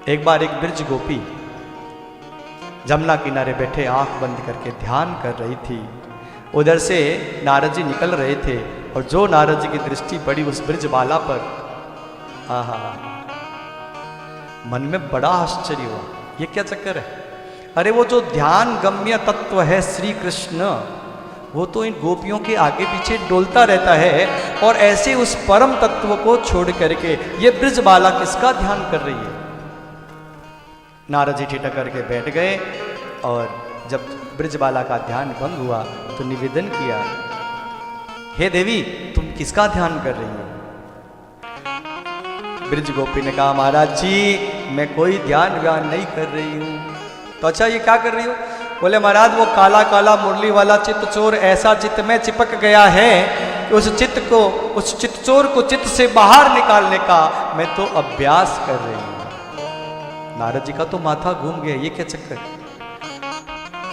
एक बार एक ब्रज गोपी जमुना किनारे बैठे आंख बंद करके ध्यान कर रही थी। उधर से नारद जी निकल रहे थे और जो नारद जी की दृष्टि पड़ी उस ब्रजबाला पर, आहा, मन में बड़ा आश्चर्य हुआ। ये क्या चक्कर है? अरे वो जो ध्यान गम्य तत्व है श्री कृष्ण, वो तो इन गोपियों के आगे पीछे डोलता रहता है, और ऐसे उस परम तत्व को छोड़ करके ये ब्रजबाला किसका ध्यान कर रही है? नारद जी ठिठक करके बैठ गए और जब ब्रजबाला का ध्यान भंग हुआ तो निवेदन किया, हे देवी, तुम किसका ध्यान कर रही हो? ब्रज गोपी ने कहा, महाराज जी, मैं कोई ध्यान व्यान नहीं कर रही हूं। तो अच्छा, ये क्या कर रही हो? बोले, महाराज, वो काला काला मुरली वाला चित्त चोर ऐसा चित्त में चिपक गया है कि उस चित्त चोर को चित्त से बाहर निकालने का मैं तो अभ्यास कर रही हूं। नारद जी का तो माथा घूम गया, ये क्या चक्कर?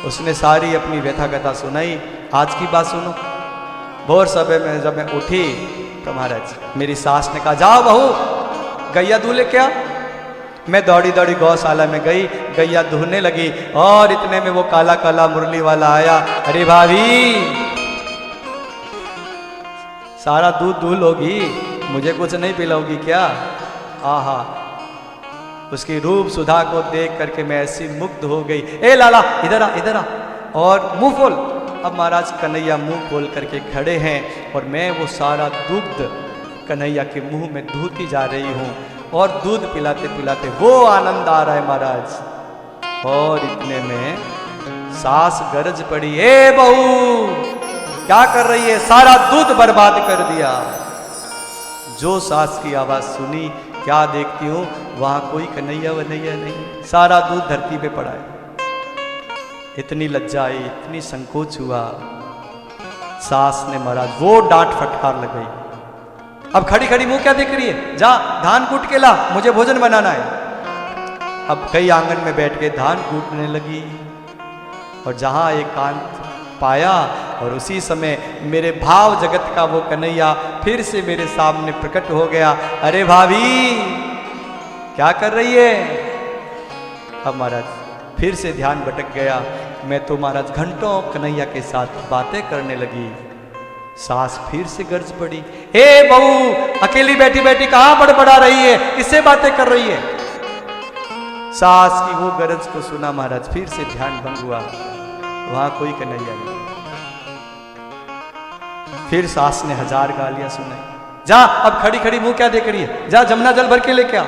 उसने सारी अपनी व्यथा कथा सुनाई। आज की बात सुनो। भोर समय में जब मैं उठी तो महाराज मेरी सास ने कहा, जाओ बहू, गैया दूल्हे क्या? मैं दौड़ी दौड़ी गौशाला में गई, गैया दूहने लगी और इतने में वो काला काला मुरली वाला आया। अरे भाभी, सारा दूध दूह लोगी, मुझे कुछ नहीं पिलाओगी क्या? आहा, उसकी रूप सुधा को देख करके मैं ऐसी मुग्ध हो गई। ए लाला, इधर आ, इधर आ, और मुंह खोल। अब महाराज कन्हैया मुंह खोल करके खड़े हैं और मैं वो सारा दुग्ध कन्हैया के मुंह में दूहती जा रही हूँ और दूध पिलाते पिलाते वो आनंद आ रहा है महाराज। और इतने में सास गरज पड़ी, ए बहू, क्या कर रही है? सारा दूध बर्बाद कर दिया। जो सास की आवाज सुनी, क्या देखती हूँ, वहां कोई कन्हैया वन्हैया नहीं, सारा दूध धरती पे पड़ा है। इतनी लज्जा आई, इतनी संकोच हुआ। सास ने महाराज वो डांट फटकार लगाई, अब खड़ी खड़ी मुंह क्या देख रही है? जा धान कूट के ला, मुझे भोजन बनाना है। अब कई आंगन में बैठ के धान कूटने लगी और जहां एकांत पाया और उसी समय मेरे भाव जगत का वो कन्हैया फिर से मेरे सामने प्रकट हो गया। अरे भाभी, क्या कर रही है? अब महाराज फिर से ध्यान भटक गया। मैं तो महाराज घंटों कन्हैया के साथ बातें करने लगी। सास फिर से गर्ज पड़ी, हे बहू, अकेली बैठी बैठी कहां बड़बड़ा रही है? किससे बातें कर रही है? सास की वो गरज को सुना महाराज, फिर से ध्यान भंग हुआ, वहां कोई कन्हैया नहीं। फिर सास ने 1000 गालियां सुनाई। जा, अब खड़ी खड़ी मुंह क्या देख रही है? जा जमुना जल भर के लेके आ।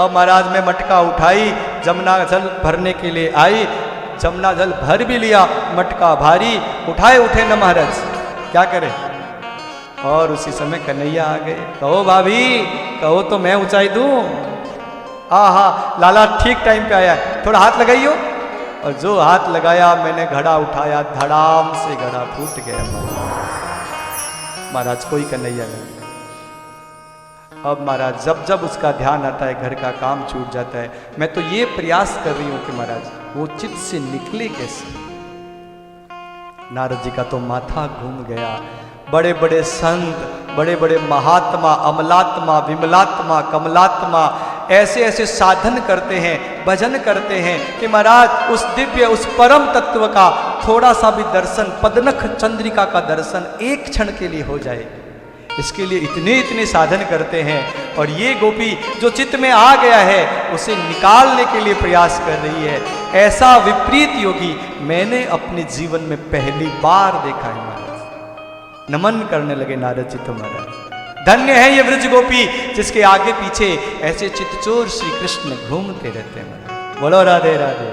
अब महाराज मैं मटका उठाई, जमुना जल भरने के लिए आई, जमुना जल भर भी लिया, मटका भारी, उठाए उठे न महाराज, क्या करे? और उसी समय कन्हैया आ गए। कहो भाभी, कहो तो मैं ऊंचाई दूं। आहा, लाला ठीक टाइम पे आया, थोड़ा हाथ लगाइयो। और जो हाथ लगाया, मैंने घड़ा उठाया, धड़ाम से घड़ा फूट गया। महाराज कोई कन्हैया नहीं। अब महाराज जब जब उसका ध्यान आता है, घर का काम छूट जाता है। मैं तो ये प्रयास कर रही हूं कि महाराज वो चित्त से निकले कैसे। नारद जी का तो माथा घूम गया। बड़े बड़े संत, बड़े बड़े महात्मा, अमलात्मा, विमलात्मा, कमलात्मा ऐसे ऐसे साधन करते हैं, भजन करते हैं कि महाराज उस दिव्य, उस परम तत्व का थोड़ा सा भी दर्शन, पद्मनख चंद्रिका का दर्शन एक क्षण के लिए हो जाए, इसके लिए इतने इतने साधन करते हैं। और ये गोपी जो चित्त में आ गया है, उसे निकालने के लिए प्रयास कर रही है। ऐसा विपरीत योगी मैंने अपने जीवन में पहली बार देखा है महाराज। नमन करने लगे नारद जी तो महाराज। धन्य है ये ब्रज गोपी जिसके आगे पीछे ऐसे चित्तचोर श्री कृष्ण घूमते रहते हैं। बोलो राधे राधे।